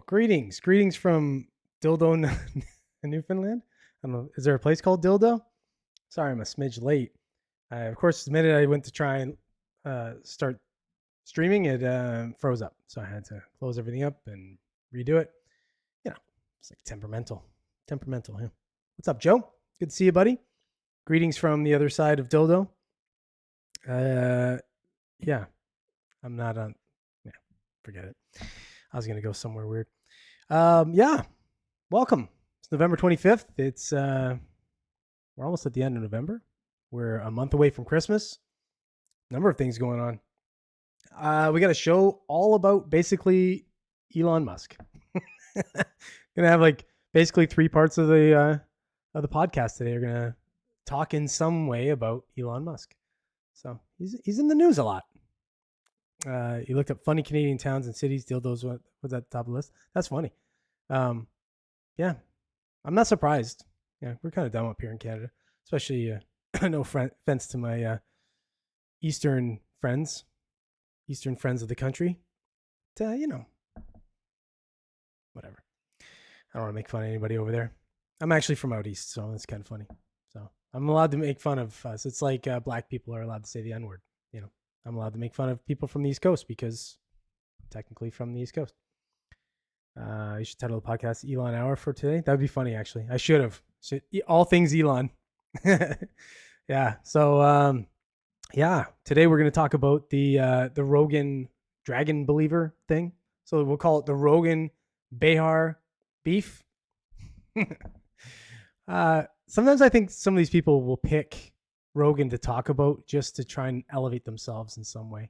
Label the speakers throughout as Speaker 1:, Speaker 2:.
Speaker 1: Greetings from Dildo, Newfoundland. I don't know. Is there a place called Dildo? Sorry, I'm a smidge late. Of course, the minute I went to try and start streaming, it froze up. So I had to close everything up and redo it. You know, it's like temperamental. Temperamental, yeah. What's up, Joe? Good to see you, buddy. Greetings from the other side of Dildo. Yeah, I'm not on. Yeah, forget it. I was gonna go somewhere weird. Yeah, welcome. It's November 25th. It's we're almost at the end of November. We're a month away from Christmas. Number of things going on. We got a show all about basically Elon Musk. Gonna have like basically three parts of the podcast today. We're gonna talk in some way about Elon Musk. So he's in the news a lot. You looked up funny Canadian towns and cities. Dildos was at the top of the list. That's funny. Yeah, I'm not surprised. Yeah, we're kind of dumb up here in Canada, especially no offense to my eastern friends of the country. Whatever. I don't want to make fun of anybody over there. I'm actually from out east, so it's kind of funny. So I'm allowed to make fun of us. It's like black people are allowed to say the N-word. I'm allowed to make fun of people from the East Coast because I'm technically from the East Coast. You should title the podcast Elon Hour for today. That would be funny, actually. I should have. All things Elon. Yeah. So, today we're going to talk about the Rogan Dragon Believer thing. So we'll call it the Rogan Behar beef. Sometimes I think some of these people will pick Rogan to talk about just to try and elevate themselves in some way,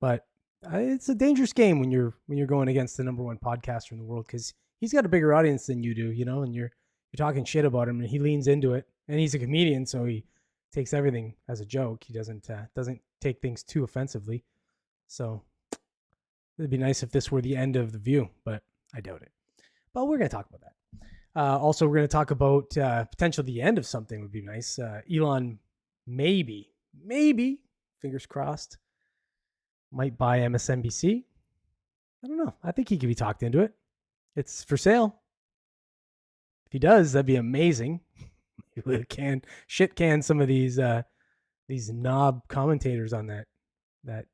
Speaker 1: but it's a dangerous game when you're going against the number one podcaster in the world, because he's got a bigger audience than you do, and you're talking shit about him, and he leans into it, and he's a comedian, so he takes everything as a joke. He doesn't take things too offensively. So it'd be nice if this were the end of the View, but I doubt it. But we're going to talk about that. Also, we're going to talk about potentially the end of something would be nice. Elon maybe, fingers crossed, might buy MSNBC. I don't know. I think he could be talked into it. It's for sale. If he does, that'd be amazing. He can some of these knob commentators on that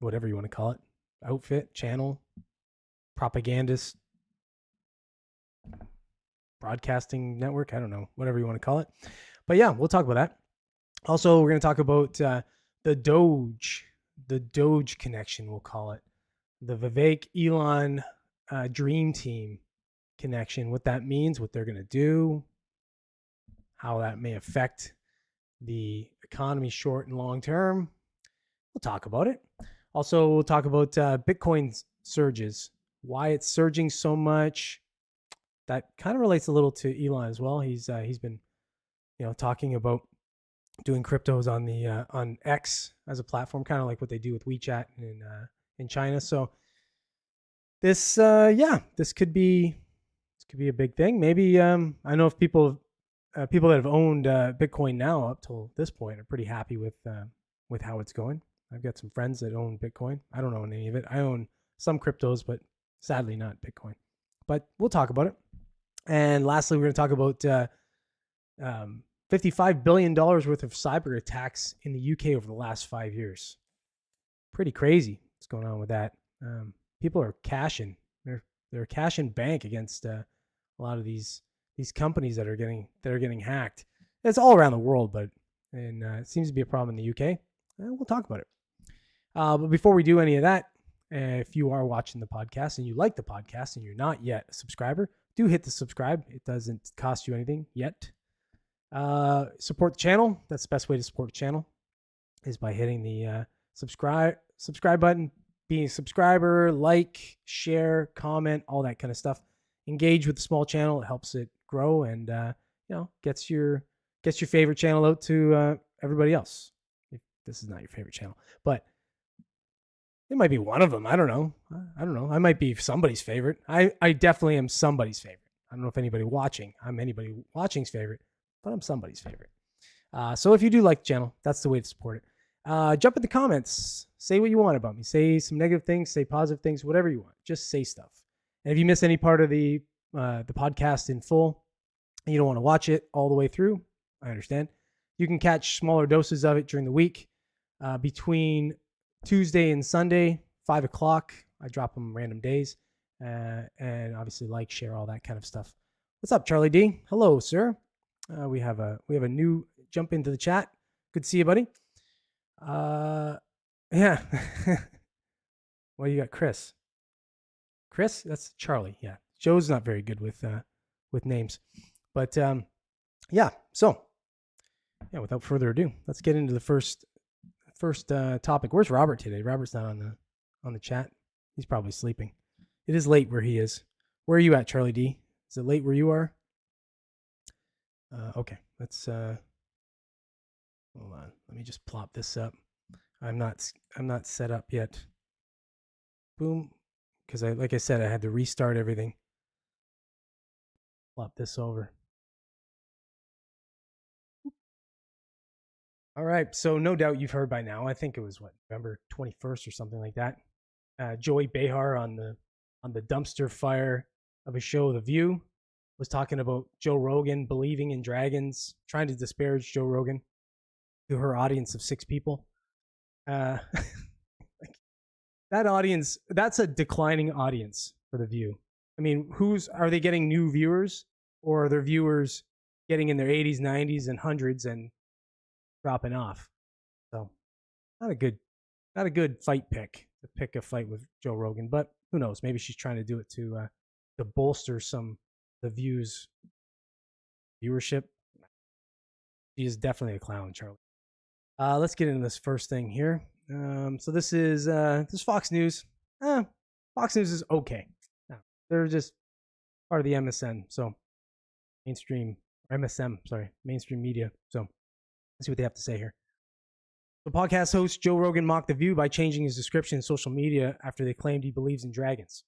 Speaker 1: whatever you want to call it, outfit, channel, propagandist, broadcasting network. I don't know, whatever you want to call it. But yeah, we'll talk about that. Also, we're going to talk about the DOGE connection, we'll call it. The Vivek Elon dream team connection, what that means, what they're going to do, how that may affect the economy short and long term. We'll talk about it. Also, we'll talk about Bitcoin surges, why it's surging so much. That kind of relates a little to Elon as well. He's been, talking about doing cryptos on the on X as a platform, kind of like what they do with WeChat in China. So this could be a big thing. Maybe I know if people that have owned Bitcoin now up till this point are pretty happy with how it's going. I've got some friends that own Bitcoin. I don't own any of it. I own some cryptos, but sadly not Bitcoin. But we'll talk about it. And lastly, we're going to talk about $55 billion worth of cyber attacks in the UK over the last 5 years. Pretty crazy what's going on with that. People are cashing. They're cashing bank against a lot of these companies that are getting hacked. It's all around the world, but it seems to be a problem in the UK. We'll talk about it. But before we do any of that, if you are watching the podcast and you like the podcast and you're not yet a subscriber, do hit the subscribe. It doesn't cost you anything yet. Support the channel. That's the best way to support the channel, is by hitting the subscribe button, being a subscriber, like, share, comment, all that kind of stuff. Engage with the small channel. It helps it grow and gets your favorite channel out to everybody else. If this is not your favorite channel, but it might be one of them. I don't know. I might be somebody's favorite. I definitely am somebody's favorite. I don't know if I'm anybody watching's favorite, but I'm somebody's favorite. So if you do like the channel, that's the way to support it. Jump in the comments. Say what you want about me. Say some negative things, say positive things, whatever you want. Just say stuff. And if you miss any part of the podcast in full and you don't want to watch it all the way through, I understand. You can catch smaller doses of it during the week between Tuesday and Sunday, 5 o'clock. I drop them random days. And obviously share, all that kind of stuff. What's up, Charlie D? Hello, sir. We have a new jump into the chat. Good to see you, buddy. Yeah. Well, you got Chris. Chris, that's Charlie. Yeah, Joe's not very good with names, but yeah. So yeah, without further ado, let's get into the first topic. Where's Robert today? Robert's not on the chat. He's probably sleeping. It is late where he is. Where are you at, Charlie D? Is it late where you are? Okay, let's hold on. Let me just plop this up. I'm not set up yet. Boom, because like I said, I had to restart everything. Plop this over. All right, so no doubt you've heard by now. I think it was November 21st or something like that. Joey Behar on the dumpster fire of a show, The View, was talking about Joe Rogan believing in dragons, trying to disparage Joe Rogan to her audience of 6 people. That audience, that's a declining audience for The View. I mean, are they getting new viewers, or are their viewers getting in their 80s, 90s, and 100s and dropping off? So not a good fight pick to pick a fight with Joe Rogan, but who knows? Maybe she's trying to do it to bolster the View's viewership. She is definitely a clown, Charlie. Let's get into this first thing here. So this is Fox News. Fox News is okay. They're just part of the MSN, so mainstream media. So let's see what they have to say here. The podcast host Joe Rogan mocked The View by changing his description in social media after they claimed he believes in dragons.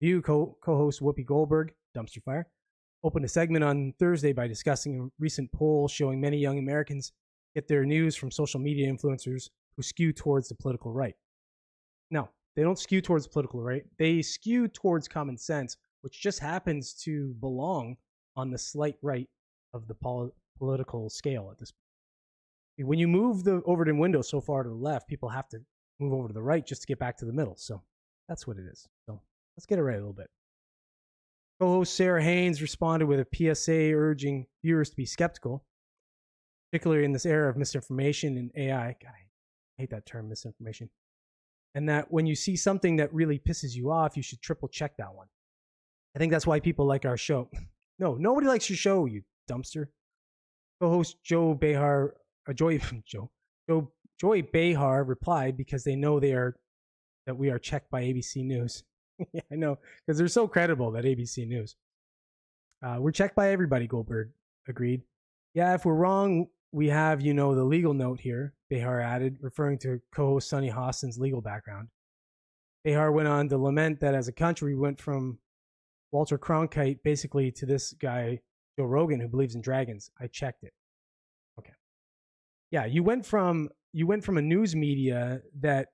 Speaker 1: View co-host Whoopi Goldberg, dumpster fire, opened a segment on Thursday by discussing a recent poll showing many young Americans get their news from social media influencers who skew towards the political right. No, they don't skew towards the political right. They skew towards common sense, which just happens to belong on the slight right of the political scale at this point. When you move the Overton window so far to the left, people have to move over to the right just to get back to the middle. So that's what it is. So let's get it right a little bit. Co-host Sarah Haynes responded with a PSA urging viewers to be skeptical, particularly in this era of misinformation and AI. God, I hate that term, misinformation. And that when you see something that really pisses you off, you should triple check that one. I think that's why people like our show. No, nobody likes your show, you dumpster. Co-host Joey Behar replied because they know that we are checked by ABC News. Yeah, I know, because they're so credible, that ABC News. We're checked by everybody, Goldberg agreed. Yeah, if we're wrong, we have, the legal note here, Behar added, referring to co-host Sunny Hostin's legal background. Behar went on to lament that as a country, we went from Walter Cronkite basically to this guy, Joe Rogan, who believes in dragons. I checked it. Okay. Yeah, you went from a news media that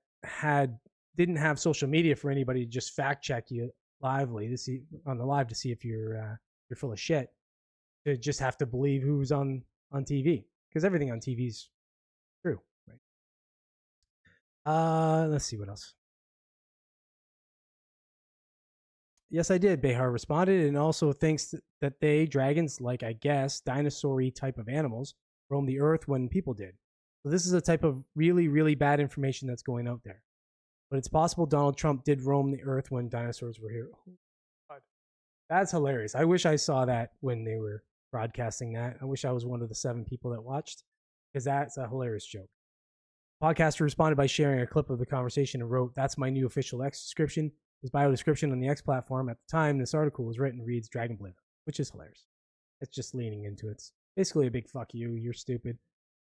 Speaker 1: didn't have social media for anybody to just fact check you lively to see on the live to see if you're full of shit, to just have to believe who's on TV, because everything on TV is true, right? Let's see what else. Yes, I did, Behar responded, and also thinks that dragons, like I guess dinosaur-y type of animals, roamed the earth when people did. So this is a type of really, really bad information that's going out there. But it's possible Donald Trump did roam the earth when dinosaurs were here. Oh, God. That's hilarious. I wish I saw that when they were broadcasting that. I wish I was one of the 7 people that watched, because that's a hilarious joke. The podcaster responded by sharing a clip of the conversation and wrote, "That's my new official X description. His bio description on the X platform at the time this article was written reads Dragon Believer," which is hilarious. It's just leaning into it. It's basically a big fuck you. You're stupid,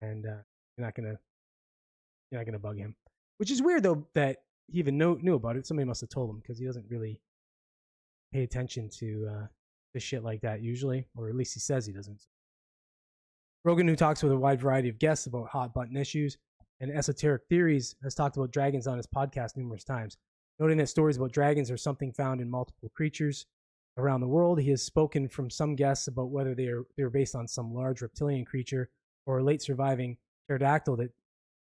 Speaker 1: and you're not gonna bug him. Which is weird though that he even knew about it. Somebody must have told him, because he doesn't really pay attention to shit like that usually, or at least he says he doesn't. Rogan, who talks with a wide variety of guests about hot button issues and esoteric theories, has talked about dragons on his podcast numerous times. Noting that stories about dragons are something found in multiple creatures around the world, he has spoken from some guests about whether they're based on some large reptilian creature or a late surviving pterodactyl that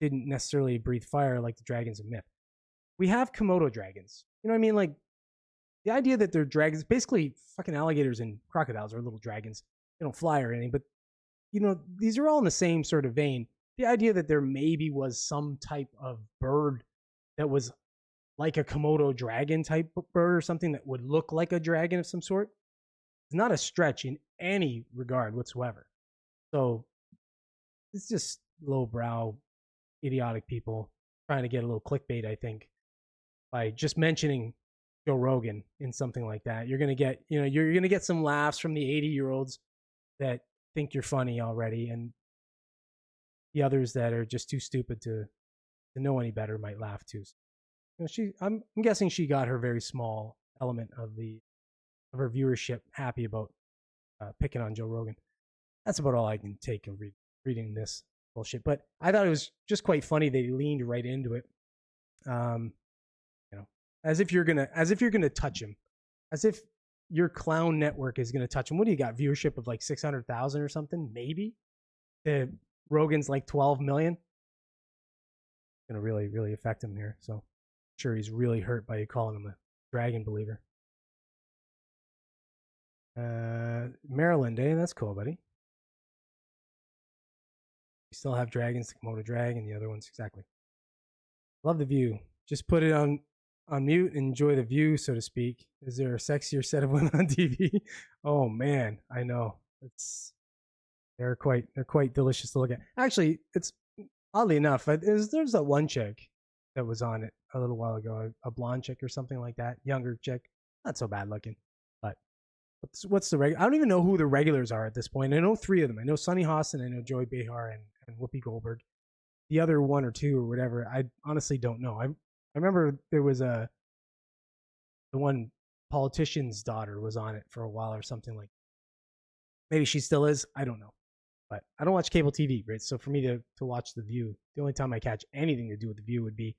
Speaker 1: didn't necessarily breathe fire like the dragons of myth. We have Komodo dragons. You know what I mean? Like the idea that they're dragons, basically fucking alligators and crocodiles are little dragons. They don't fly or anything, but you know, these are all in the same sort of vein. The idea that there maybe was some type of bird that was like a Komodo dragon type bird or something that would look like a dragon of some sort is not a stretch in any regard whatsoever. So it's just lowbrow, idiotic people trying to get a little clickbait, I think, by just mentioning Joe Rogan in something like that. You're gonna get, you know, you're gonna get some laughs from the 80-year-olds that think you're funny already, and the others that are just too stupid to know any better might laugh too. You know, I'm guessing she got her very small element of her viewership happy about picking on Joe Rogan. That's about all I can take of reading this bullshit. But I thought it was just quite funny that he leaned right into it. You know, as if you're gonna touch him, as if your clown network is gonna touch him. What do you got? Viewership of like 600,000 or something, maybe. Rogan's like 12 million. It's gonna really affect him here. So I'm sure he's really hurt by you calling him a dragon believer. Maryland, eh? That's cool, buddy. We still have dragons, the Komodo dragon, the other ones, exactly. Love the view. Just put it on mute and enjoy the view, so to speak. Is there a sexier set of women on TV? Oh man, I know. They're quite delicious to look at. Actually, it's oddly enough, there's that one chick that was on it a little while ago, a blonde chick or something like that, younger chick, not so bad looking. But what's the regular? I don't even know who the regulars are at this point. I know 3 of them. I know Sunny Hostin, I know Joey Behar, and Whoopi Goldberg. The other 1 or 2 or whatever, I honestly don't know. I remember there was the one politician's daughter was on it for a while or something like. Maybe she still is. I don't know. But I don't watch cable TV, right? So for me to watch The View, the only time I catch anything to do with The View would be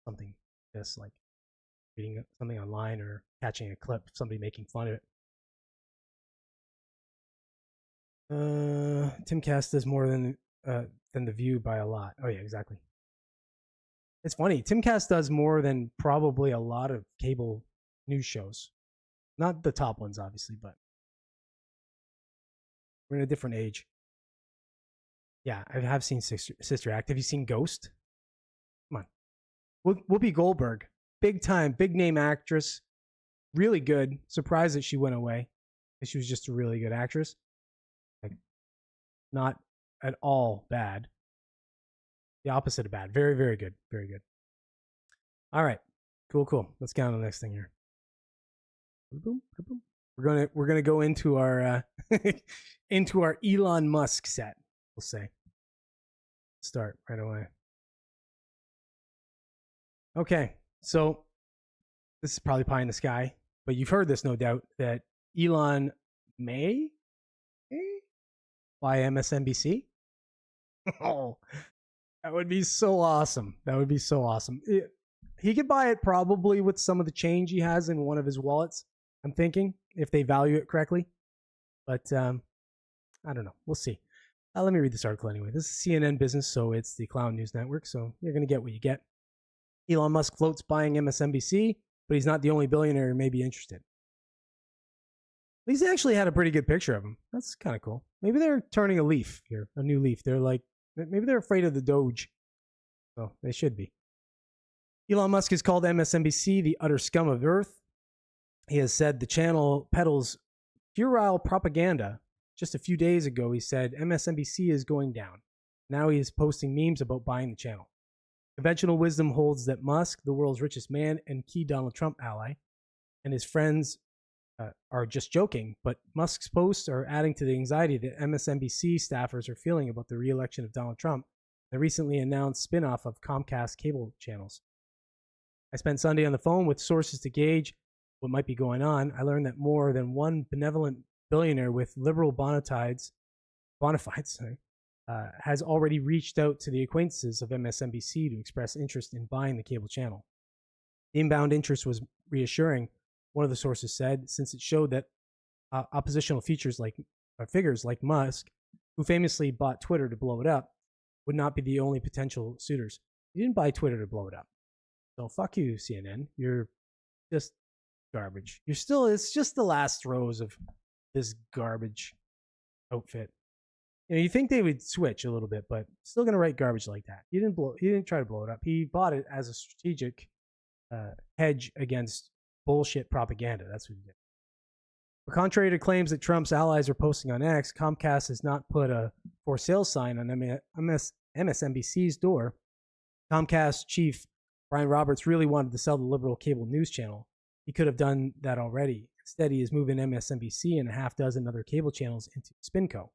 Speaker 1: something this, like reading something online or catching a clip of somebody making fun of it. Timcast does more than The View by a lot. Oh yeah, exactly. It's funny. Timcast does more than probably a lot of cable news shows. Not the top ones, obviously, but we're in a different age. Yeah, I have seen Sister Act. Have you seen Ghost? Come on. Whoopi Goldberg, big time, big name actress, really good. Surprised that she went away. She was just a really good actress. Like, not at all bad. The opposite of bad. Very, very good. Very good. All right. Cool. Let's get on to the next thing here. We're gonna go into our into our Elon Musk set. We'll say. Start right away. Okay, so this is probably pie in the sky, but you've heard this no doubt that Elon may buy MSNBC. Oh, that would be so awesome. He could buy it probably with some of the change he has in one of his wallets, I'm thinking, if they value it correctly. But I don't know. We'll see. Let me read this article anyway. This is CNN Business, so it's the Clown News Network, so you're going to get what you get. Elon Musk floats buying MSNBC, but he's not the only billionaire who may be interested. He's actually had a pretty good picture of him. That's kind of cool. Maybe they're turning a leaf here, a new leaf. They're like, maybe they're afraid of the DOGE. So they should be. Elon Musk has called MSNBC the utter scum of earth. He has said the channel peddles puerile propaganda. Just a few days ago, he said MSNBC is going down. Now he is posting memes about buying the channel. Conventional wisdom holds that Musk, the world's richest man and key Donald Trump ally, and his friends are just joking, but Musk's posts are adding to the anxiety that MSNBC staffers are feeling about the re-election of Donald Trump, the recently announced spin-off of Comcast cable channels. I spent Sunday on the phone with sources to gauge what might be going on. I learned that more than one benevolent billionaire with liberal bona fides has already reached out to the acquaintances of MSNBC to express interest in buying the cable channel. The inbound interest was reassuring, one of the sources said, since it showed that oppositional figures like Musk, who famously bought Twitter to blow it up, would not be the only potential suitors. He didn't buy Twitter to blow it up. So fuck you, CNN. You're just garbage. It's just the last throes of this garbage outfit. You think they would switch a little bit, but still going to write garbage like that. He didn't try to blow it up. He bought it as a strategic hedge against bullshit propaganda. That's what he did. But contrary to claims that Trump's allies are posting on X, Comcast has not put a for sale sign on MSNBC's door. Comcast chief Brian Roberts really wanted to sell the liberal cable news channel. He could have done that already. Instead, he is moving MSNBC and a half dozen other cable channels into SpinCo,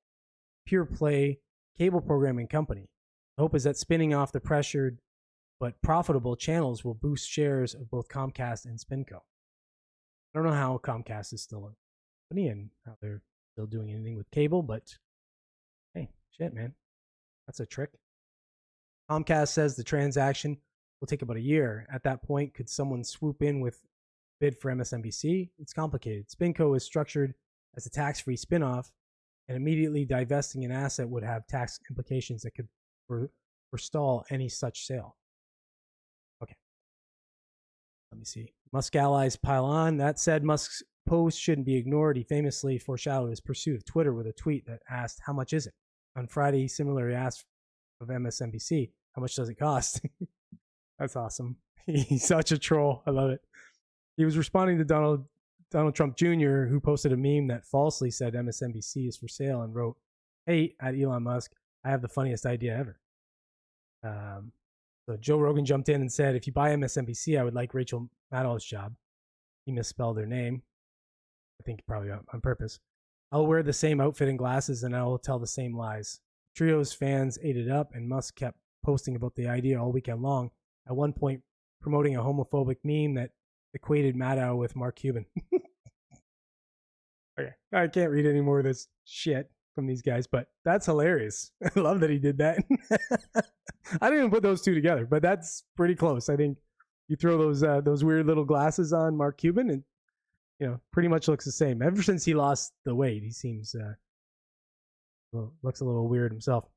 Speaker 1: pure play cable programming company. The hope is that spinning off the pressured but profitable channels will boost shares of both Comcast and SpinCo. I don't know how Comcast is still a company and how they're still doing anything with cable, but hey, shit, man. That's a trick. Comcast says the transaction will take about a year. At that point, could someone swoop in with bid for MSNBC? It's complicated. SpinCo is structured as a tax-free spinoff, and immediately divesting an asset would have tax implications that could forestall any such sale. Okay. Let me see. Musk allies pile on. That said, Musk's post shouldn't be ignored. He famously foreshadowed his pursuit of Twitter with a tweet that asked, "How much is it?" On Friday, he similarly asked of MSNBC, "How much does it cost?" That's awesome. He's such a troll. I love it. He was responding to Donald Trump Jr., who posted a meme that falsely said MSNBC is for sale and wrote, "Hey, at Elon Musk, I have the funniest idea ever." So Joe Rogan jumped in and said, "If you buy MSNBC, I would like Rachel Maddow's job." He misspelled her name. I think probably on purpose. "I'll wear the same outfit and glasses, and I will tell the same lies." Trio's fans ate it up, and Musk kept posting about the idea all weekend long, at one point promoting a homophobic meme that equated Maddow with Mark Cuban. Okay, I can't read any more of this shit from these guys, but that's hilarious. I love that he did that. I didn't even put those two together, but that's pretty close. I think you throw those weird little glasses on Mark Cuban, and pretty much looks the same. Ever since he lost the weight, he seems looks a little weird himself.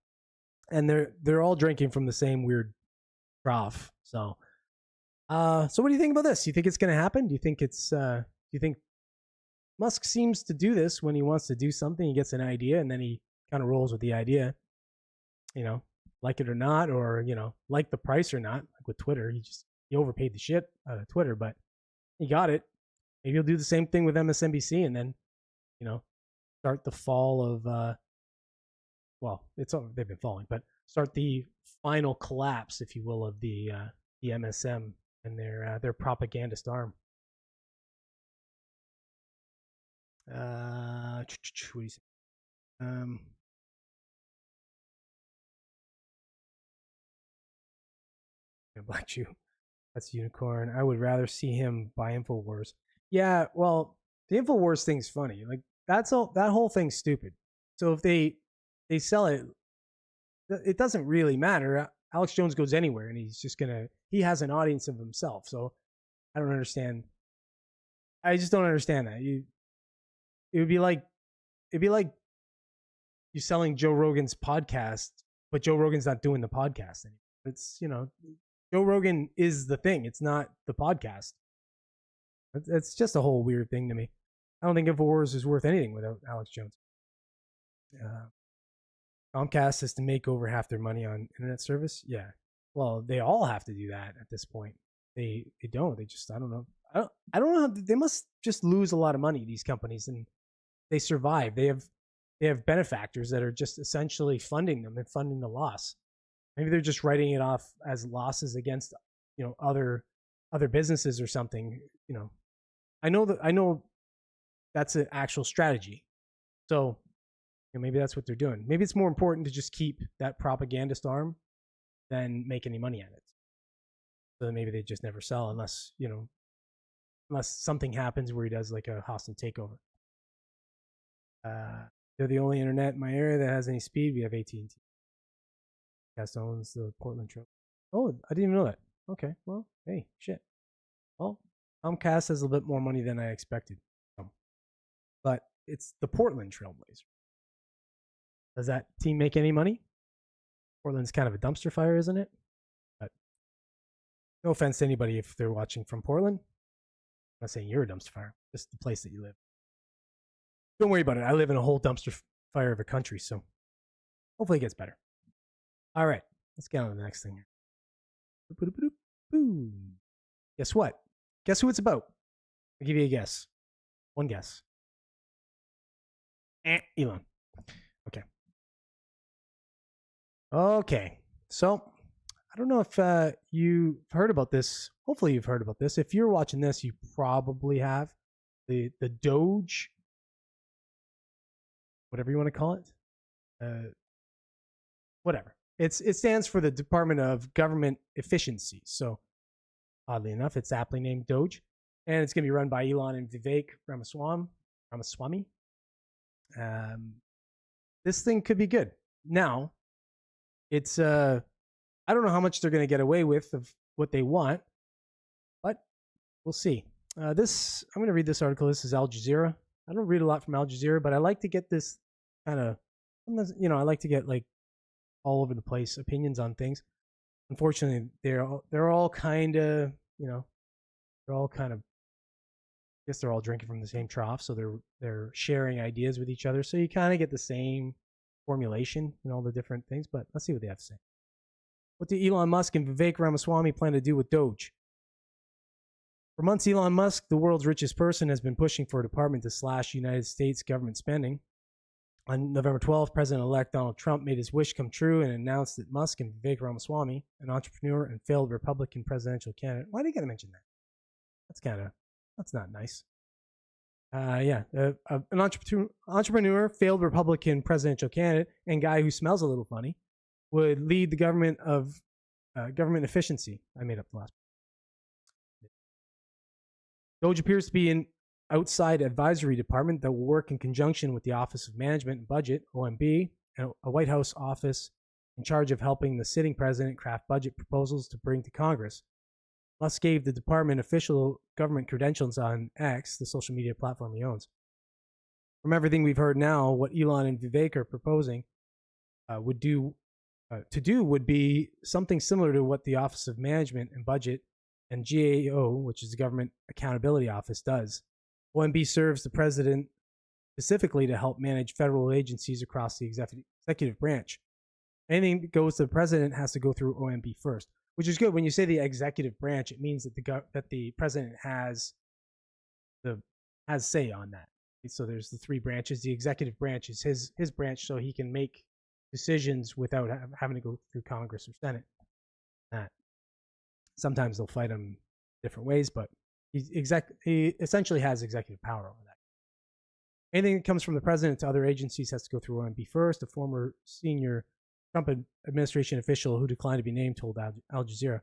Speaker 1: And they're all drinking from the same weird trough. So what do you think about this? Do you think it's going to happen? Do you think Musk seems to do this when he wants to do something? He gets an idea and then he kind of rolls with the idea, like it or not, or, like the price or not, like with Twitter. He overpaid the shit out of Twitter, but he got it. Maybe he'll do the same thing with MSNBC and then, start the fall of, they've been falling, but start the final collapse, if you will, of the MSM and their propagandist arm. What do you say? Black Jew. That's Unicorn. I would rather see him buy InfoWars. Yeah, well, the InfoWars thing's funny. Like that whole thing's stupid. So if they sell it, it doesn't really matter. Alex Jones goes anywhere, and he has an audience of himself. So I don't understand. I just don't understand that. It'd be like you selling Joe Rogan's podcast, but Joe Rogan's not doing the podcast anymore. It's Joe Rogan is the thing. It's not the podcast. It's just a whole weird thing to me. I don't think InfoWars is worth anything without Alex Jones. Comcast has to make over half their money on internet service. Yeah. Well, they all have to do that at this point. They don't. They just, I don't know. I don't know. They must just lose a lot of money, these companies, and they survive. They have benefactors that are just essentially funding them and funding the loss. Maybe they're just writing it off as losses against, other businesses or something. I know that's an actual strategy. So maybe that's what they're doing. Maybe it's more important to just keep that propagandist arm than make any money at it. So maybe they just never sell unless something happens where he does like a hostile takeover. They're the only internet in my area that has any speed. We have AT&T. Cast owns the Portland Trail. Oh, I didn't even know that. Okay, well, hey, shit. Well, Comcast has a little bit more money than I expected. But it's the Portland Trailblazer. Does that team make any money? Portland's kind of a dumpster fire, isn't it? But no offense to anybody if they're watching from Portland. I'm not saying you're a dumpster fire, just the place that you live. Don't worry about it. I live in a whole dumpster fire of a country, so hopefully it gets better. All right, let's get on to the next thing here. Guess what? Guess who it's about? I'll give you a guess. One guess. Elon. Okay. So I don't know if you've heard about this. Hopefully you've heard about this. If you're watching this, you probably have the DOGE, whatever you want to call it. Whatever. It stands for the Department of Government Efficiency. So oddly enough, it's aptly named DOGE, and it's going to be run by Elon and Vivek Ramaswamy. This thing could be good. Now, it's I don't know how much they're going to get away with of what they want, but we'll see. I'm going to read this article. This is Al Jazeera. I don't read a lot from Al Jazeera, but I like to get this kind of, I like to get like all over the place opinions on things. Unfortunately, they're all kind of, they're all kind of, I guess they're all drinking from the same trough, so they're sharing ideas with each other. So you kind of get the same formulation and all the different things, but let's see what they have to say. What do Elon Musk and Vivek Ramaswamy plan to do with DOGE? For months, Elon Musk, the world's richest person, has been pushing for a department to slash United States government spending. On November 12th, President-elect Donald Trump made his wish come true and announced that Musk and Vivek Ramaswamy, an entrepreneur and failed Republican presidential candidate. Why do you got to mention that? That's not nice. An entrepreneur, failed Republican presidential candidate, and guy who smells a little funny would lead the government of government efficiency. I made up the last. DOGE appears to be an outside advisory department that will work in conjunction with the Office of Management and Budget, OMB, and a White House office in charge of helping the sitting president craft budget proposals to bring to Congress. Musk gave the department official government credentials on X, the social media platform he owns. From everything we've heard now, what Elon and Vivek are proposing would be something similar to what the Office of Management and Budget and GAO, which is the Government Accountability Office, does. OMB serves the president specifically to help manage federal agencies across the executive branch. Anything that goes to the president has to go through OMB first, which is good. When you say the executive branch, it means that the president has say on that. So there's the three branches. The executive branch is his branch, so he can make decisions without having to go through Congress or Senate. Sometimes they'll fight him different ways, but he essentially has executive power over that. Anything that comes from the president to other agencies has to go through OMB first. A former senior Trump administration official who declined to be named told Al Jazeera.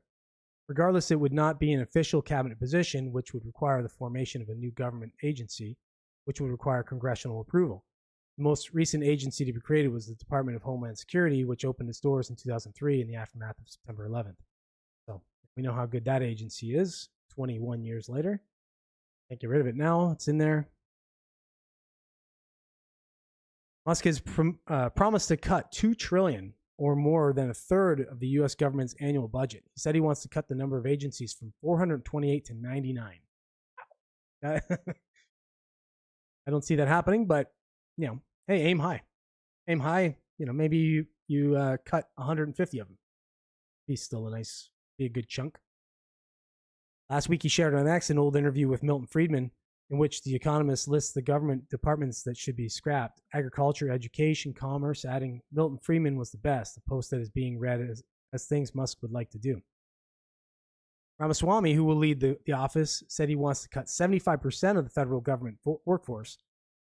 Speaker 1: Regardless, it would not be an official cabinet position, which would require the formation of a new government agency, which would require congressional approval. The most recent agency to be created was the Department of Homeland Security, which opened its doors in 2003 in the aftermath of September 11th. So we know how good that agency is 21 years later. Can't get rid of it now. It's in there. Musk has promised to cut $2 trillion or more than a third of the U.S. government's annual budget. He said he wants to cut the number of agencies from 428 to 99. Wow. I don't see that happening, but hey, aim high. Aim high. Maybe you cut 150 of them. He's still be a good chunk. Last week, he shared on X an old interview with Milton Friedman, in which the economist lists the government departments that should be scrapped: agriculture, education, commerce, adding Milton Friedman was the best, a post that is being read as things Musk would like to do. Ramaswamy, who will lead the office, said he wants to cut 75% of the federal government workforce.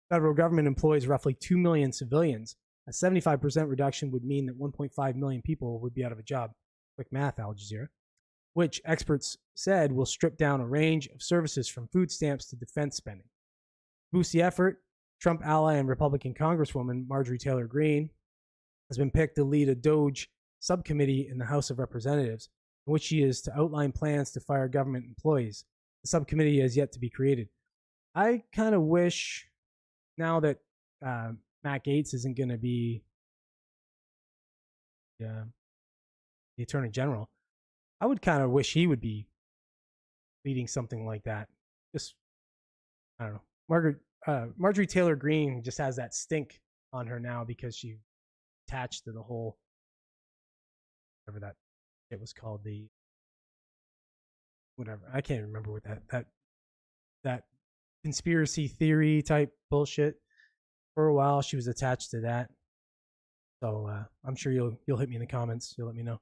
Speaker 1: Federal government employs roughly 2 million civilians. A 75% reduction would mean that 1.5 million people would be out of a job. Quick math, Al Jazeera. Which experts said will strip down a range of services from food stamps to defense spending. To boost the effort, Trump ally and Republican Congresswoman Marjorie Taylor Greene has been picked to lead a DOGE subcommittee in the House of Representatives, in which she is to outline plans to fire government employees. The subcommittee has yet to be created. I kind of wish now that Matt Gaetz isn't going to be the Attorney General, I would kind of wish he would be leading something like that. Just, I don't know. Marjorie Taylor Greene just has that stink on her now because she attached to the whole, whatever that it was called, the whatever, I can't remember what that conspiracy theory type bullshit. For a while she was attached to that, so I'm sure you'll hit me in the comments, you'll let me know.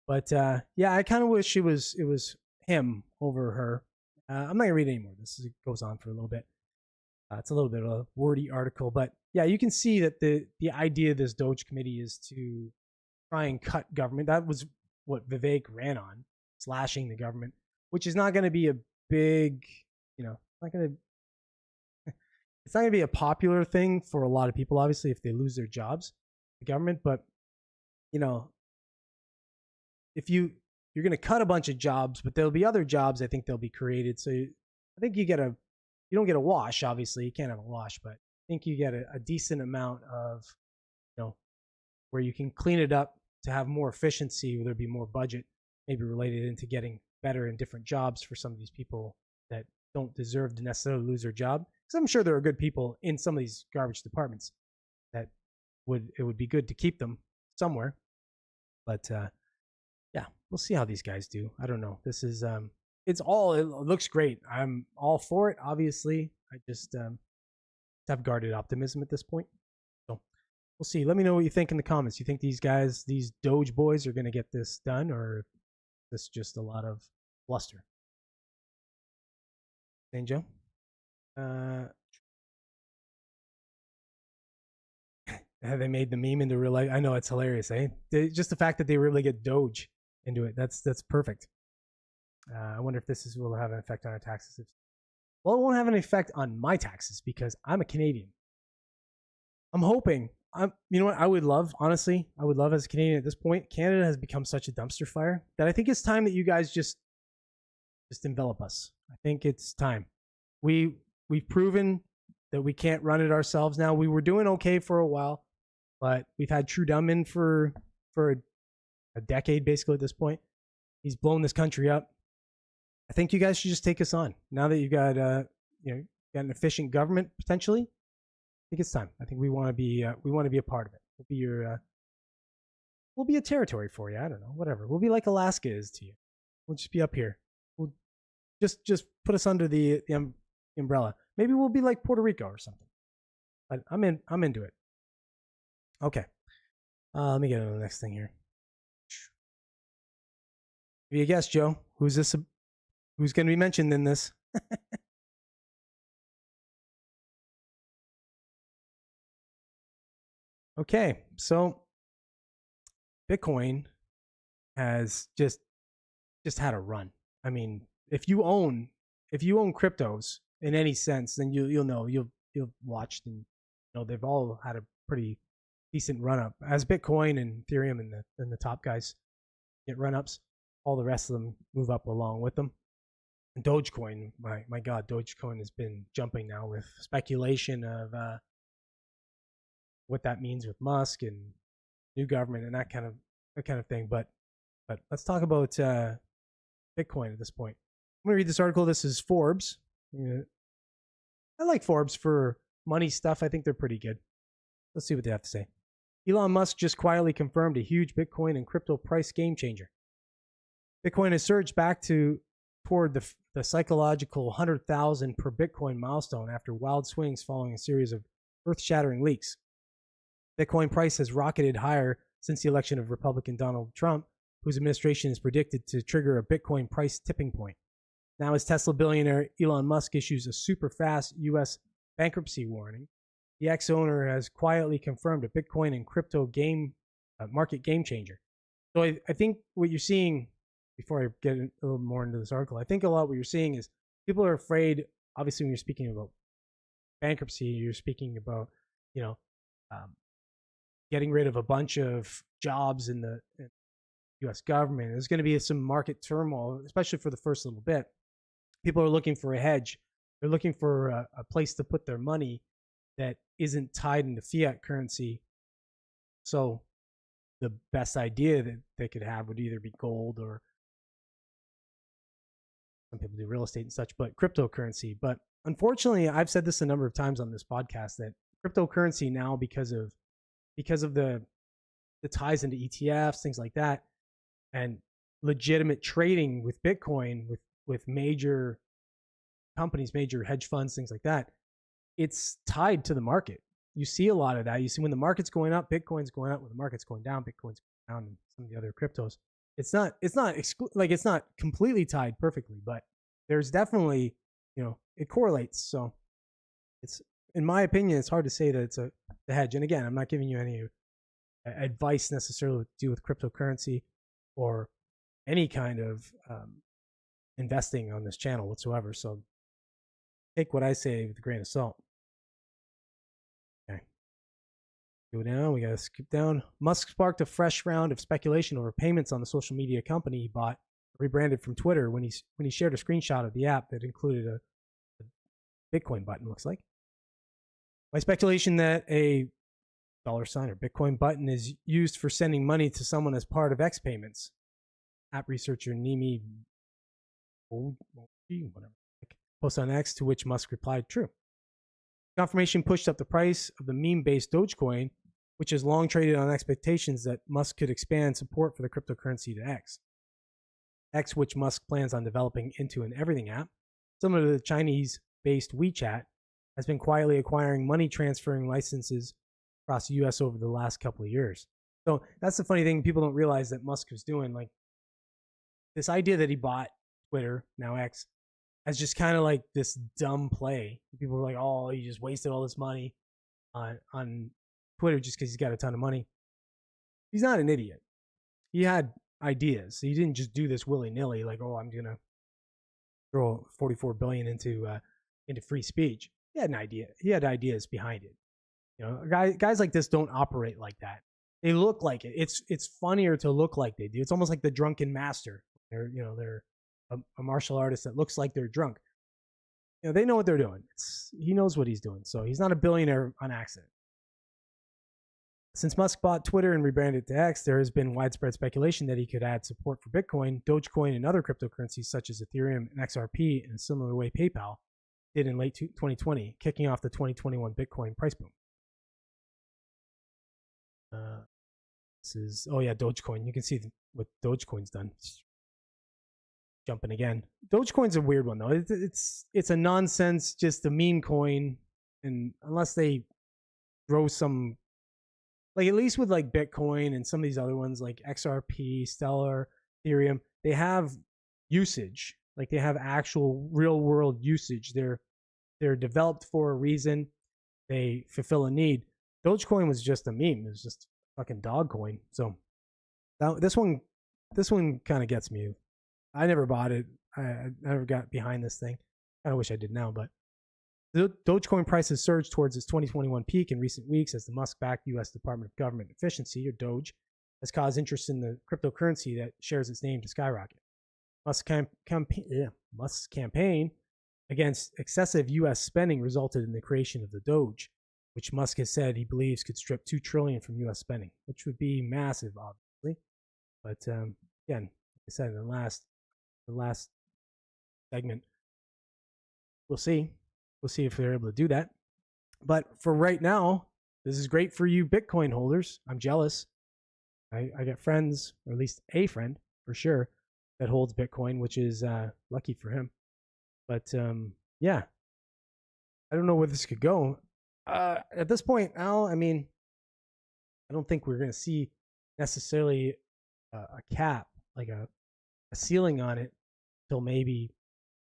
Speaker 1: But yeah, I kind of wish it was him over her. I'm not gonna read anymore. This goes on for a little bit. It's a little bit of a wordy article, but yeah, you can see that the idea of this DOGE committee is to try and cut government. That was what Vivek ran on, slashing the government, which is not going to be a big, it's not going to be a popular thing for a lot of people, obviously, if they lose their jobs, the government. But, if you're going to cut a bunch of jobs, but there'll be other jobs, I think they'll be created. So I think you don't get a wash, obviously. You can't have a wash, but I think you get a decent amount of, where you can clean it up to have more efficiency, where there'd be more budget, maybe related into getting better and different jobs for some of these people that don't deserve to necessarily lose their job. Because I'm sure there are good people in some of these garbage departments that it would be good to keep them somewhere. But yeah, we'll see how these guys do. I don't know. This is it looks great. I'm all for it, obviously. I just have guarded optimism at this point. So we'll see. Let me know what you think in the comments. You think these guys, these DOGE boys, are going to get this done, or is this just a lot of bluster? St. Joe? Have they made the meme into real life? I know, it's hilarious, eh? Just the fact that they really get DOGE into it, that's perfect. I wonder if this will have an effect on our taxes. Well, it won't have an effect on my taxes because I'm a Canadian. I'm hoping. You know what? I would love as a Canadian at this point. Canada has become such a dumpster fire that I think it's time that you guys just envelop us. I think it's time. We've proven that we can't run it ourselves now. We were doing okay for a while, but we've had Trudeau in for a decade basically at this point. He's blown this country up. I think you guys should just take us on now that you've got got an efficient government potentially. I think it's time. I think we want to be a part of it. We'll be a territory for you. I don't know, whatever. We'll be like Alaska is to you. We'll just be up here. We'll just put us under the umbrella. Maybe we'll be like Puerto Rico or something. But I'm into it. Okay. Let me get into the next thing here. Be a guess, Joe. Who's going to be mentioned in this? Okay, so Bitcoin has just had a run. I mean, if you own cryptos in any sense, then you've watched and they've all had a pretty decent run up. As Bitcoin and Ethereum and the top guys get run ups, all the rest of them move up along with them. And Dogecoin, my God, Dogecoin has been jumping now with speculation of what that means with Musk and new government and that kind of thing. But let's talk about Bitcoin at this point. I'm gonna read this article. This is Forbes. I like Forbes for money stuff. I think they're pretty good. Let's see what they have to say. Elon Musk just quietly confirmed a huge Bitcoin and crypto price game changer. Bitcoin has surged back toward the psychological 100,000 per Bitcoin milestone after wild swings following a series of earth-shattering leaks. Bitcoin price has rocketed higher since the election of Republican Donald Trump, whose administration is predicted to trigger a Bitcoin price tipping point. Now, as Tesla billionaire Elon Musk issues a super fast U.S. bankruptcy warning, the ex-owner has quietly confirmed a Bitcoin and crypto market game changer. So I think what you're seeing, before I get a little more into this article, I think a lot what you're seeing is people are afraid. Obviously, when you're speaking about bankruptcy, you're speaking about getting rid of a bunch of jobs in the U.S. government. There's going to be some market turmoil, especially for the first little bit. People are looking for a hedge. They're looking for a place to put their money that isn't tied into fiat currency. So the best idea that they could have would either be gold, or some people do real estate and such, but cryptocurrency. But unfortunately, I've said this a number of times on this podcast, that cryptocurrency now, because of the ties into ETFs, things like that, and legitimate trading with Bitcoin, with major companies, major hedge funds, things like that, it's tied to the market. You see a lot of that. You see when the market's going up, Bitcoin's going up. When the market's going down, Bitcoin's going down, and some of the other cryptos. It's not completely tied perfectly, but there's definitely, it correlates. So it's, in my opinion, it's hard to say that it's a hedge. And again, I'm not giving you any advice necessarily to do with cryptocurrency or any kind of investing on this channel whatsoever. So take what I say with a grain of salt. Okay. Go down. We got to skip down. Musk sparked a fresh round of speculation over payments on the social media company he bought, rebranded from Twitter, when he shared a screenshot of the app that included a Bitcoin button, looks like. My speculation that a $sign or Bitcoin button is used for sending money to someone as part of X payments. App researcher Nimi whatever post on X, to which Musk replied, true. Confirmation pushed up the price of the meme-based Dogecoin, which has long traded on expectations that Musk could expand support for the cryptocurrency to X. X, which Musk plans on developing into an everything app, similar to the Chinese-based WeChat, has been quietly acquiring money transferring licenses across the U.S. over the last couple of years. So that's the funny thing. People don't realize that Musk was doing, like, this idea that he bought Twitter, now X, as just kind of like this dumb play. People were like, oh, he just wasted all this money on Twitter just because he's got a ton of money. He's not an idiot. He had ideas. He didn't just do this willy-nilly, like, oh, I'm going to throw $44 billion into free speech. He had an idea. He had ideas behind it. Guys like this don't operate like that. They look like it. It's funnier to look like they do. It's almost like the drunken master. They're a martial artist that looks like they're drunk. They know what they're doing. He knows what he's doing. So he's not a billionaire on accident. Since Musk bought Twitter and rebranded it to X, there has been widespread speculation that he could add support for Bitcoin, Dogecoin, and other cryptocurrencies such as Ethereum and XRP in a similar way PayPal did in late 2020, kicking off the 2021 Bitcoin price boom. This is, Dogecoin. You can see what Dogecoin's done. Jumping again. Dogecoin's a weird one, though. It's a nonsense, just a meme coin. And unless they throw some, like, at least with like Bitcoin and some of these other ones like XRP, Stellar, Ethereum, they have usage. Like, they have actual real world usage. They're developed for a reason. They fulfill a need. Dogecoin was just a meme. It was just fucking dog coin. So this one kind of gets me. I never bought it. I never got behind this thing. I wish I did now, but the Dogecoin price has surged towards its 2021 peak in recent weeks as the Musk-backed U.S. Department of Government Efficiency, or DOGE, has caused interest in the cryptocurrency that shares its name to skyrocket. Musk's campaign against excessive U.S. spending resulted in the creation of the DOGE, which Musk has said he believes could strip $2 trillion from U.S. spending, which would be massive, obviously. But again, like I said in the last segment, we'll see. We'll see if they're able to do that. But for right now, this is great for you Bitcoin holders. I'm jealous. I got friends, or at least a friend for sure, that holds Bitcoin, which is lucky for him. But yeah, I don't know where this could go. At this point, Al, I mean, I don't think we're going to see necessarily a cap, like a ceiling on it, till maybe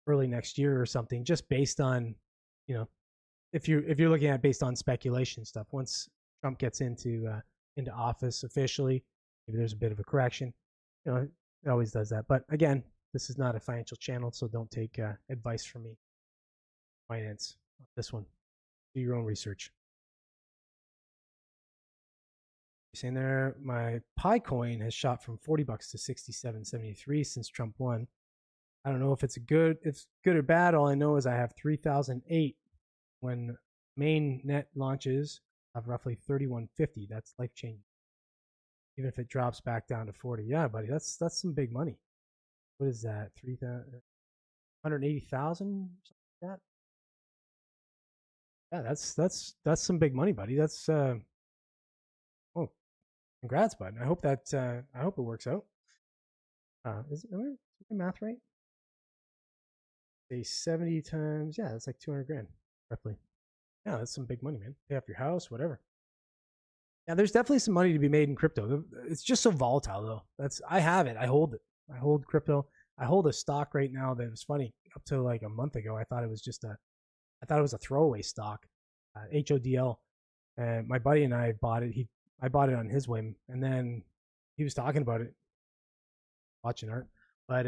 Speaker 1: early next year or something, just based on, if you're looking at based on speculation stuff. Once Trump gets into office officially, maybe there's a bit of a correction. It always does that. But again, this is not a financial channel, so don't take advice from me. Finance, this one. Do your own research. You're saying there, my Pi coin has shot from $40 to $67.73 since Trump won. I don't know if it's good or bad. All I know is I have 3008 when main net launches of roughly 3150. That's life changing. Even if it drops back down to 40. Yeah, buddy, that's some big money. What is that? 180,000? Like that? Yeah, that's some big money, buddy. That's oh, congrats, bud. I hope it works out. Is my math right? Say 70 times, yeah, that's like 200 grand, roughly. Yeah, that's some big money, man. Pay off your house, whatever. Yeah, there's definitely some money to be made in crypto. It's just so volatile, though. I have it. I hold it. I hold crypto. I hold a stock right now that was funny. Up to like a month ago, I thought it was a throwaway stock, HODL. And my buddy and I bought it. I bought it on his whim, and then he was talking about it, watching art. But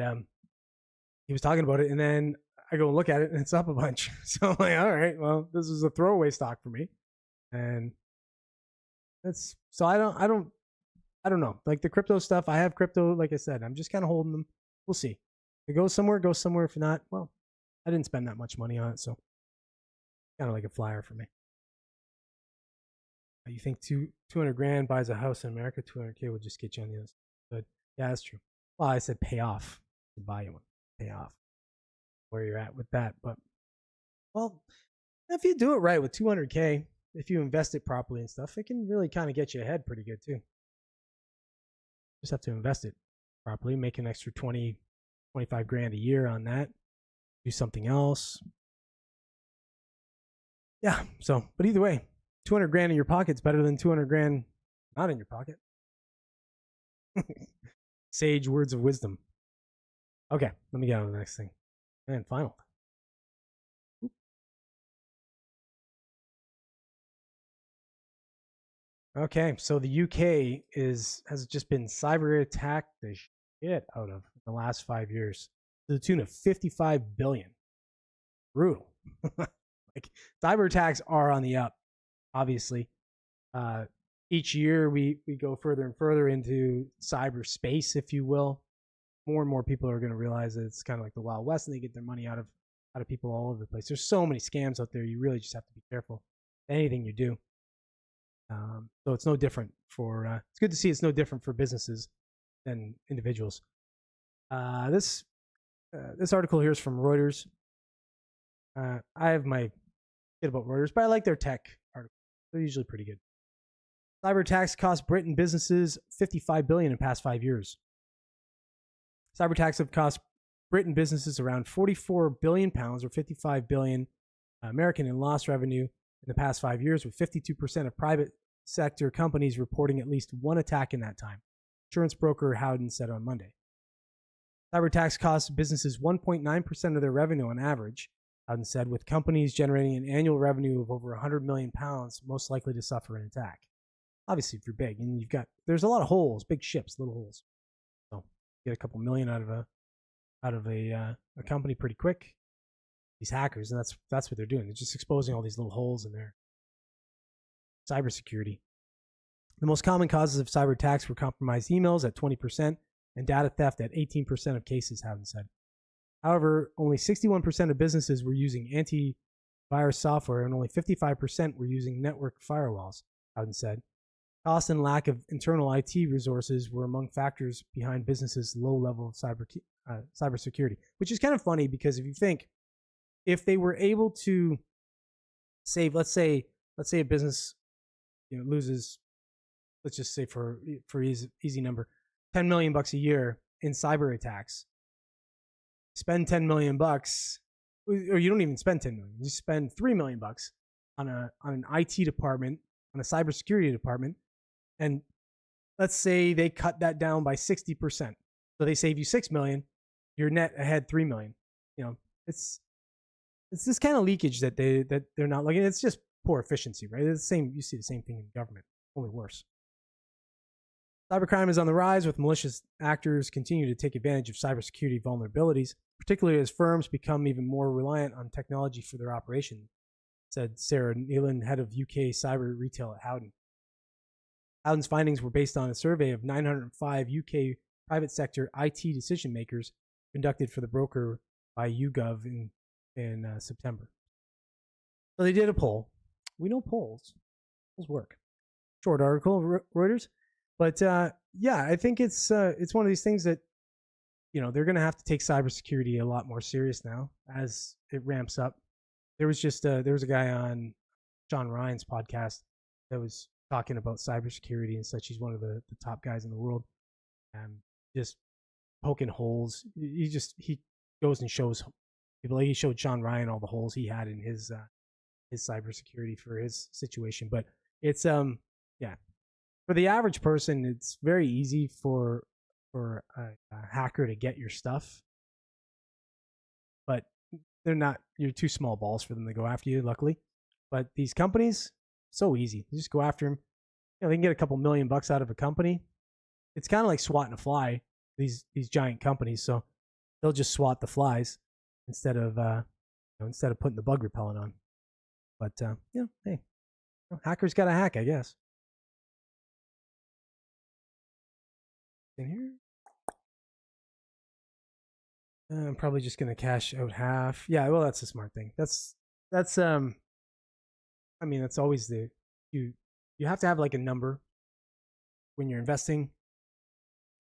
Speaker 1: he was talking about it, and then I go and look at it, and it's up a bunch. So I'm like, all right, well, this is a throwaway stock for me, and that's so I don't know. Like the crypto stuff, I have crypto. Like I said, I'm just kind of holding them. We'll see. If it goes somewhere, goes somewhere. If not, well, I didn't spend that much money on it, so kind of like a flyer for me. You think 200 grand buys a house in America? 200K will just get you on the other side. But yeah, that's true. Well, I said pay off to buy you one. Pay off where you're at with that. But well, if you do it right with 200K, if you invest it properly and stuff, it can really kind of get you ahead pretty good too. Just have to invest it properly, make an extra 20, 25 grand a year on that. Do something else. Yeah. So, but either way, 200 grand in your pocket's better than 200 grand not in your pocket. Sage words of wisdom. Okay, let me get on to the next thing. And final. Okay, so the UK has just been cyber attacked the shit out of in the last 5 years to the tune of 55 billion. Brutal. Like cyber attacks are on the up, obviously. Each year we go further and further into cyberspace, if you will. More and more people are going to realize that it's kind of like the Wild West, and they get their money out of people all over the place. There's so many scams out there. You really just have to be careful anything you do. So it's no different for. It's good to see it's no different for businesses than individuals. This article here is from Reuters. I have my shit about Reuters, but I like their tech articles. They're usually pretty good. Cyber attacks cost Britain businesses $55 billion in the past 5 years. Cyber attacks have cost Britain businesses around £44 billion or 55 billion American in lost revenue in the past 5 years, with 52% of private sector companies reporting at least one attack in that time. Insurance broker Howden said on Monday. Cyber attacks cost businesses 1.9% of their revenue on average, Howden said, with companies generating an annual revenue of over £100 million most likely to suffer an attack. Obviously, if you're big and there's a lot of holes, big ships, little holes. So get a couple million out of a company pretty quick. These hackers, and that's what they're doing. They're just exposing all these little holes in their cybersecurity. The most common causes of cyber attacks were compromised emails at 20% and data theft at 18% of cases, Howden said. However, only 61% of businesses were using antivirus software and only 55% were using network firewalls, Howden said. Cost and lack of internal IT resources were among factors behind businesses' low level of cybersecurity, which is kind of funny because if you think, if they were able to save, let's say a business, loses, let's just say for easy number, $10 million a year in cyber attacks. Spend $10 million, or you don't even spend $10 million. You spend $3 million on an IT department, on a cybersecurity department, and let's say they cut that down by 60%. So they save you $6 million. You're net ahead $3 million. It's this kind of leakage that they're not looking. It's just poor efficiency, right? It's the same. You see the same thing in government, only worse. Cybercrime is on the rise, with malicious actors continue to take advantage of cybersecurity vulnerabilities, particularly as firms become even more reliant on technology for their operation, said Sarah Neelan, head of UK cyber retail at Howden. Howden's findings were based on a survey of 905 UK private sector IT decision makers conducted for the broker by YouGov in September. So they did a poll. We know polls work. Short article, Reuters, but yeah, I think it's one of these things that they're going to have to take cybersecurity a lot more serious now as it ramps up. There was a guy on Sean Ryan's podcast that was talking about cybersecurity and such. He's one of the top guys in the world. Just poking holes. He goes and shows people. Like he showed Sean Ryan all the holes he had in his cybersecurity for his situation. But it's yeah, for the average person, it's very easy for a hacker to get your stuff, but you're too small balls for them to go after you, luckily. But these companies, so easy. You just go after them. They can get a couple $1 million out of a company. It's kind of like swatting a fly, these giant companies. So they'll just swat the flies instead of putting the bug repellent on. But hey, hackers got to hack, I guess. In here, I'm probably just gonna cash out half. Yeah, well, that's a smart thing. That's I mean, that's always you have to have like a number when you're investing.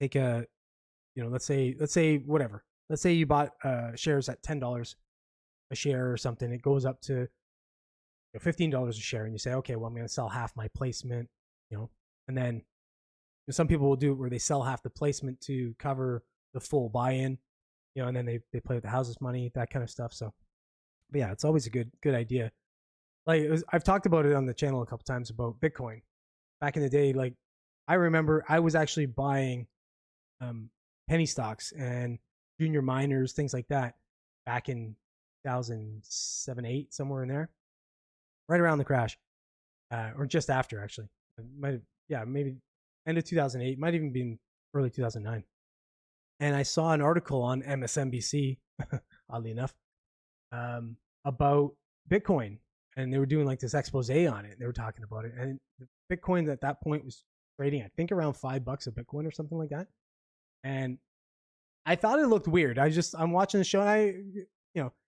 Speaker 1: Take a, let's say whatever. Let's say you bought shares at $10 a share or something. It goes up to $15 a share, and you say, okay, well, I'm going to sell half my placement, and then some people will do it where they sell half the placement to cover the full buy-in, and then they play with the house's money, that kind of stuff. So, but yeah, it's always a good idea. Like I've talked about it on the channel a couple times about Bitcoin. Back in the day, like I remember I was actually buying penny stocks and junior miners, things like that, back in 2007, 8, somewhere in there, right around the crash, or just after actually. Maybe end of 2008, might even been early 2009. And I saw an article on MSNBC, oddly enough, about Bitcoin. And they were doing like this expose on it. They were talking about it. And Bitcoin at that point was trading, I think, around $5 a Bitcoin or something like that. And I thought it looked weird. I'm watching the show and I,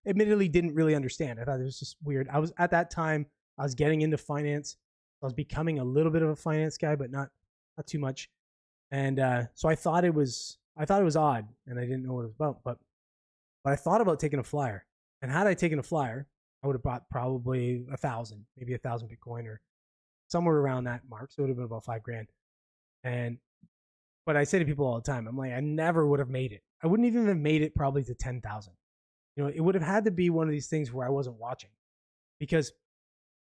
Speaker 1: admittedly didn't really understand. I thought it was just weird. At that time, I was getting into finance. I was becoming a little bit of a finance guy, but not too much. And so I thought it was odd, and I didn't know what it was about. But I thought about taking a flyer. And had I taken a flyer, I would have bought probably 1,000, maybe 1,000 Bitcoin or somewhere around that mark. So it would have been about $5,000. But I say to people all the time, I'm like, I never would have made it. I wouldn't even have made it probably to 10,000. It would have had to be one of these things where I wasn't watching, because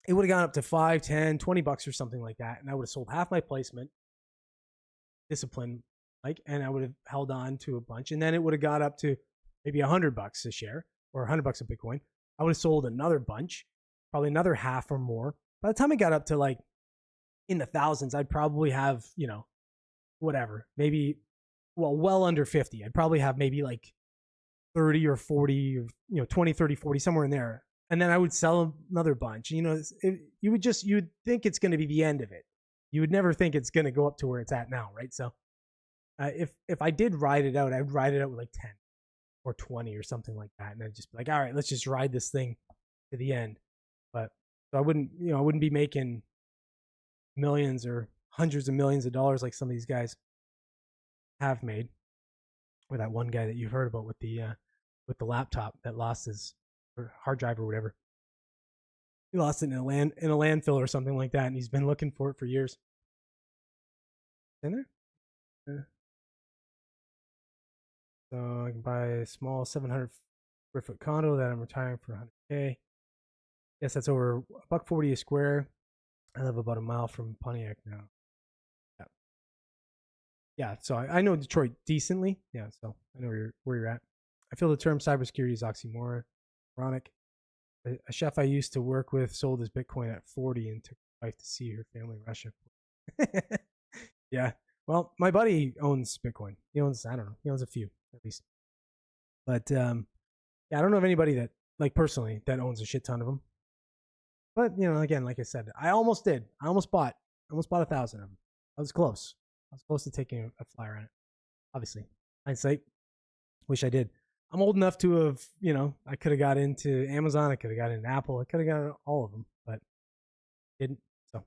Speaker 1: it would have gone up to $5, $10, $20 or something like that. And I would have sold half my placement, discipline, and I would have held on to a bunch. And then it would have got up to maybe $100 a share or $100 a Bitcoin. I would have sold another bunch, probably another half or more. By the time I got up to like in the thousands, I'd probably have, whatever, maybe, well under 50. I'd probably have maybe like 30 or 40 or, 20, 30, 40, somewhere in there. And then I would sell another bunch. You would think it's going to be the end of it. You would never think it's going to go up to where it's at now, right? So if I did ride it out, I'd ride it out with like 10 or 20 or something like that. And I'd just be like, all right, let's just ride this thing to the end. But so I wouldn't be making millions or hundreds of millions of dollars like some of these guys have made. Or that one guy that you've heard about with the laptop that lost his hard drive or whatever. He lost it in a landfill or something like that, and he's been looking for it for years. In there? Yeah. So I can buy a small 700 square foot condo that I'm retiring for $100K. Yes, that's over $140 a square. I live about a mile from Pontiac now. Yeah, so I know Detroit decently. Yeah, so I know where you're at. I feel the term cybersecurity is oxymoronic. A chef I used to work with sold his Bitcoin at 40 and took his wife to see her family in Russia. Yeah, well, my buddy owns Bitcoin. He owns a few at least. But yeah, I don't know of anybody that, like personally, that owns a shit ton of them. But again, like I said, I almost did. I almost bought 1,000 of them. I was close. I was close to taking a flyer on it. Obviously, hindsight, wish I did. I'm old enough to have, I could have got into Amazon, I could have got into Apple, I could have got all of them, but didn't. So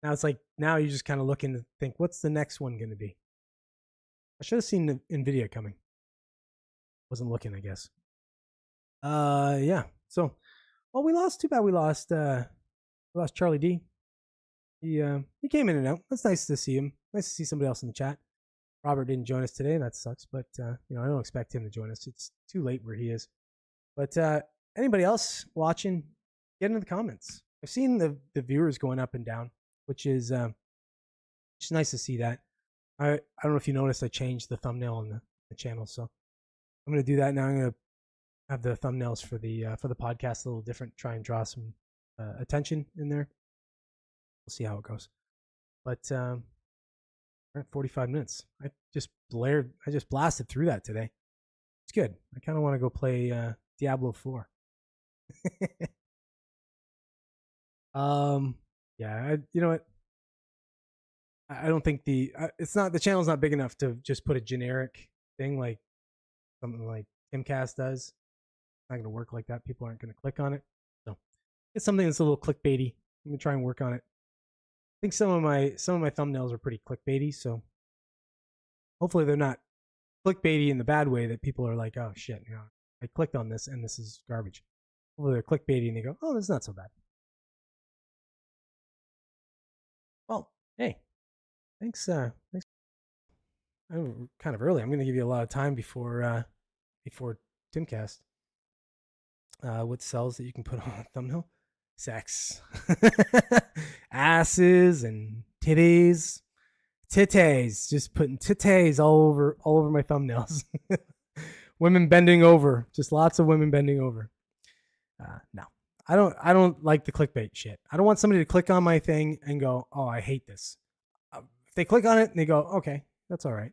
Speaker 1: now it's like, now you're just kind of looking to think, what's the next one going to be? I should have seen the Nvidia coming. Wasn't looking, I guess. Yeah. So, well, we lost. Too bad we lost. We lost Charlie D. He came in and out. That's nice to see him. Nice to see somebody else in the chat. Robert didn't join us today. That sucks, but I don't expect him to join us. It's too late where he is. But anybody else watching, get into the comments. I've seen the viewers going up and down, which is nice to see that. I don't know if you noticed, I changed the thumbnail on the channel, so I'm going to do that now. I'm going to have the thumbnails for the podcast a little different. Try and draw some attention in there. We'll see how it goes. But we're at 45 minutes. I just blasted through that today. It's good. I kind of want to go play Diablo 4. Yeah, you know what? I don't think the channel's not big enough to just put a generic thing like something like Timcast does. It's not going to work like that. People aren't going to click on it. So it's something that's a little clickbaity. I'm going to try and work on it. I think some of my thumbnails are pretty clickbaity, so hopefully they're not clickbaity in the bad way that people are like, oh shit, I clicked on this and this is garbage. Hopefully they're clickbaity and they go, oh, this is not so bad. Well, hey, thanks. I'm kind of early. I'm going to give you a lot of time before Timcast. What cells that you can put on a thumbnail? Sex, asses, and titties. Just putting titties all over my thumbnails. Women bending over, just lots of women bending over. No, I don't like the clickbait shit. I don't want somebody to click on my thing and go, oh, I hate this. If they click on it and they go, okay, that's all right.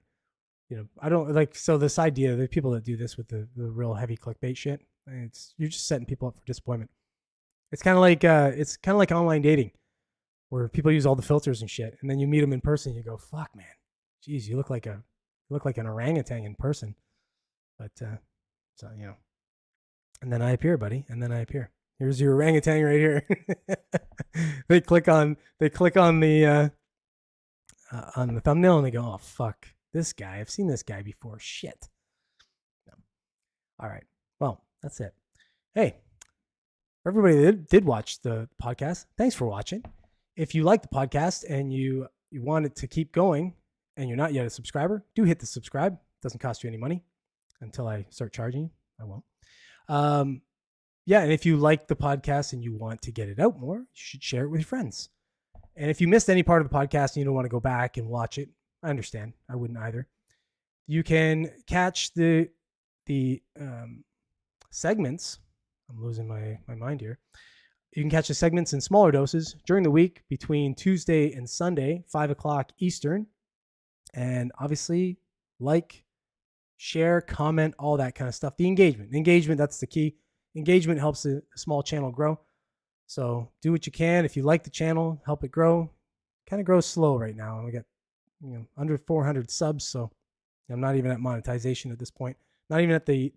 Speaker 1: I don't like, so this idea, the people that do this with the real heavy clickbait shit, you're just setting people up for disappointment. It's kind of like online dating, where people use all the filters and shit, and then you meet them in person, and you go, "Fuck, man, geez, you look like an orangutan in person." But so and then I appear, buddy, and then I appear. Here's your orangutan right here. They click on the thumbnail and they go, "Oh fuck, this guy! I've seen this guy before." Shit. No. All right. Well, that's it. Hey. For everybody that did watch the podcast, thanks for watching. If you like the podcast and you want it to keep going and you're not yet a subscriber, do hit the subscribe. It doesn't cost you any money until I start charging you. I won't. Yeah, and if you like the podcast and you want to get it out more, you should share it with your friends. And if you missed any part of the podcast and you don't want to go back and watch it, I understand. I wouldn't either. You can catch the segments. I'm losing my mind here. You can catch the segments in smaller doses during the week between Tuesday and Sunday, 5 o'clock Eastern. And obviously, like, share, comment, all that kind of stuff. The engagement, that's the key. Engagement helps a small channel grow. So do what you can. If you like the channel, help it grow. Kind of grows slow right now. We got under 400 subs, so I'm not even at monetization at this point. Not even at the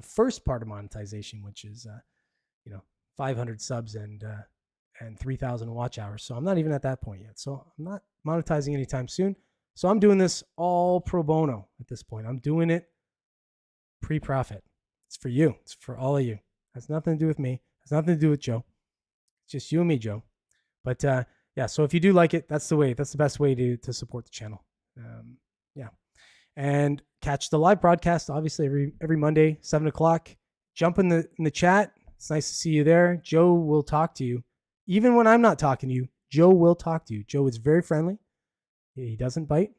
Speaker 1: first part of monetization, which is 500 subs and 3,000 watch hours. So I'm not even at that point yet. So I'm not monetizing anytime soon. So I'm doing this all pro bono at this point. I'm doing it pre-profit. It's for you. It's for all of you. It has nothing to do with me. It has nothing to do with Joe. It's just you and me, Joe. But yeah, so if you do like it, that's the way. That's the best way to support the channel. Yeah. And catch the live broadcast, obviously, every Monday, 7 o'clock. Jump in the chat. It's nice to see you there. Joe will talk to you. Even when I'm not talking to you, Joe will talk to you. Joe is very friendly. He doesn't bite.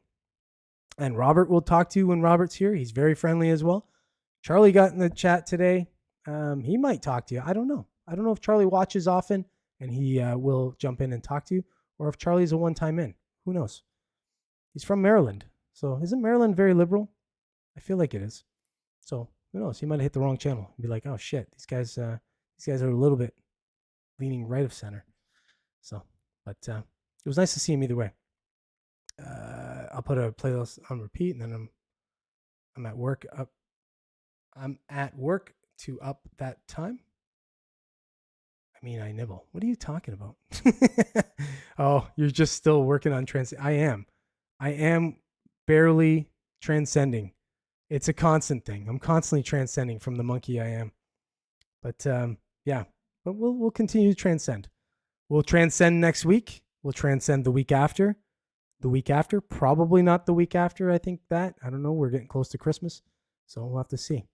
Speaker 1: And Robert will talk to you when Robert's here. He's very friendly as well. Charlie got in the chat today. He might talk to you. I don't know. I don't know if Charlie watches often and he will jump in and talk to you, or if Charlie's a one-time in. Who knows? He's from Maryland. So isn't Maryland very liberal? I feel like it is. So who knows? He might have hit the wrong channel and be like, oh shit, these guys are a little bit leaning right of center. So, but it was nice to see him either way. I'll put a playlist on repeat, and then I'm at work up. I'm at work to up that time. I mean, I nibble. What are you talking about? Oh, you're just still working on Transcend. I am. I am barely transcending. It's a constant thing. I'm constantly transcending from the monkey I am. But yeah, but we'll continue to transcend. We'll transcend next week. We'll transcend the week after. The week after, probably not the week after. I think that I don't know. We're getting close to Christmas, so we'll have to see.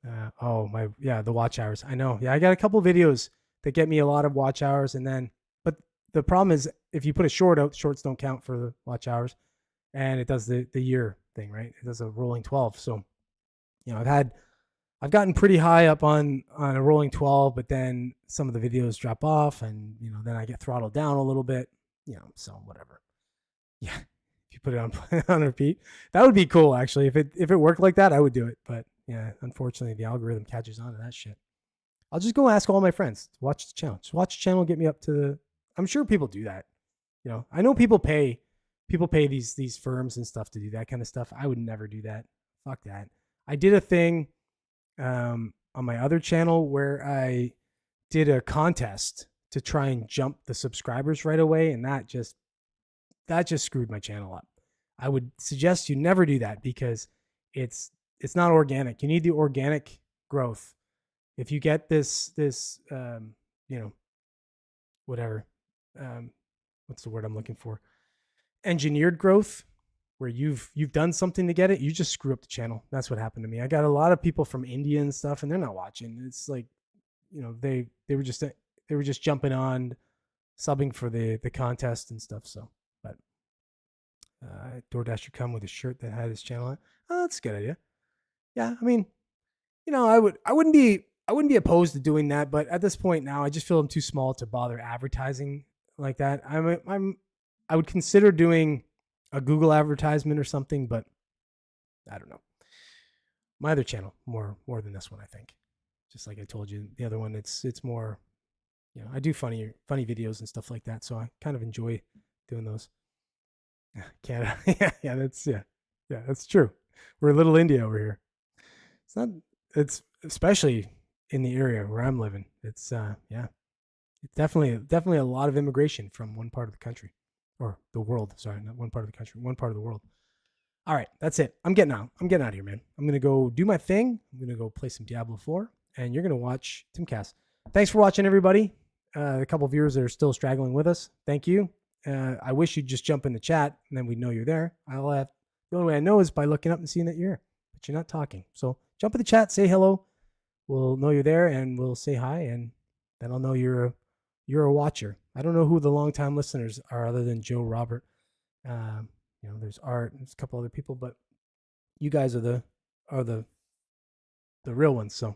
Speaker 1: The watch hours. I know. Yeah, I got a couple videos that get me a lot of watch hours, and then, but the problem is if you put a short out, shorts don't count for the watch hours, and it does the year thing, right? It does a rolling 12. So, I've gotten pretty high up on a rolling 12, but then some of the videos drop off, and then I get throttled down a little bit, so whatever. Yeah, if you put it on repeat, that would be cool actually. If it worked like that, I would do it, but. Yeah, unfortunately, the algorithm catches on to that shit. I'll just go ask all my friends to watch the channel. Just watch the channel, get me up to the. I'm sure people do that. I know people pay these firms and stuff to do that kind of stuff. I would never do that. Fuck that. I did a thing on my other channel where I did a contest to try and jump the subscribers right away, and that just screwed my channel up. I would suggest you never do that because it's not organic. You need the organic growth. If you get this, whatever, what's the word I'm looking for? Engineered growth, where you've done something to get it, you just screw up the channel. That's what happened to me. I got a lot of people from India and stuff, and they're not watching. It's like, they were just jumping on, subbing for the contest and stuff. So, but DoorDash should come with a shirt that had his channel on. Oh, that's a good idea. Yeah, I mean, I wouldn't be opposed to doing that, but at this point now, I just feel I'm too small to bother advertising like that. I would consider doing a Google advertisement or something, but I don't know. My other channel more than this one, I think. Just like I told you, the other one, it's more, I do funny videos and stuff like that, so I kind of enjoy doing those. Canada, yeah, that's true. We're a little India over here. It's especially in the area where I'm living. It's it's definitely a lot of immigration from one part of the country, or the world. Sorry, not one part of the country, one part of the world. All right, that's it. I'm getting out of here, man. I'm gonna go do my thing. I'm gonna go play some Diablo 4, and you're gonna watch Timcast. Thanks for watching, everybody. A couple of viewers that are still straggling with us. Thank you. I wish you'd just jump in the chat, and then we'd know you're there. The only way I know is by looking up and seeing that you're here, but you're not talking. So jump in the chat, say hello. We'll know you're there, and we'll say hi, and then I'll know you're a watcher. I don't know who the longtime listeners are other than Joe, Robert. There's Art, there's a couple other people, but you guys are the real ones. So,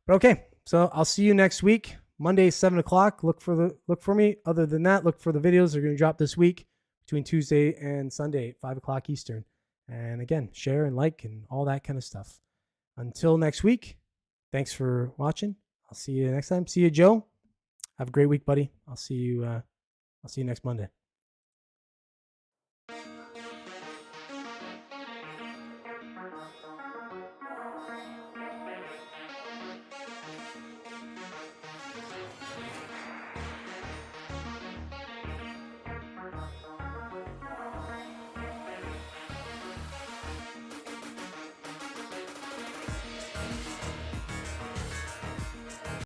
Speaker 1: but okay. So I'll see you next week, Monday, 7:00. Look for me. Other than that, look for the videos. They're going to drop this week between Tuesday and Sunday at 5:00 Eastern. And again, share and like and all that kind of stuff. Until next week, thanks for watching. I'll see you next time. See you, Joe. Have a great week, buddy. I'll see you next Monday.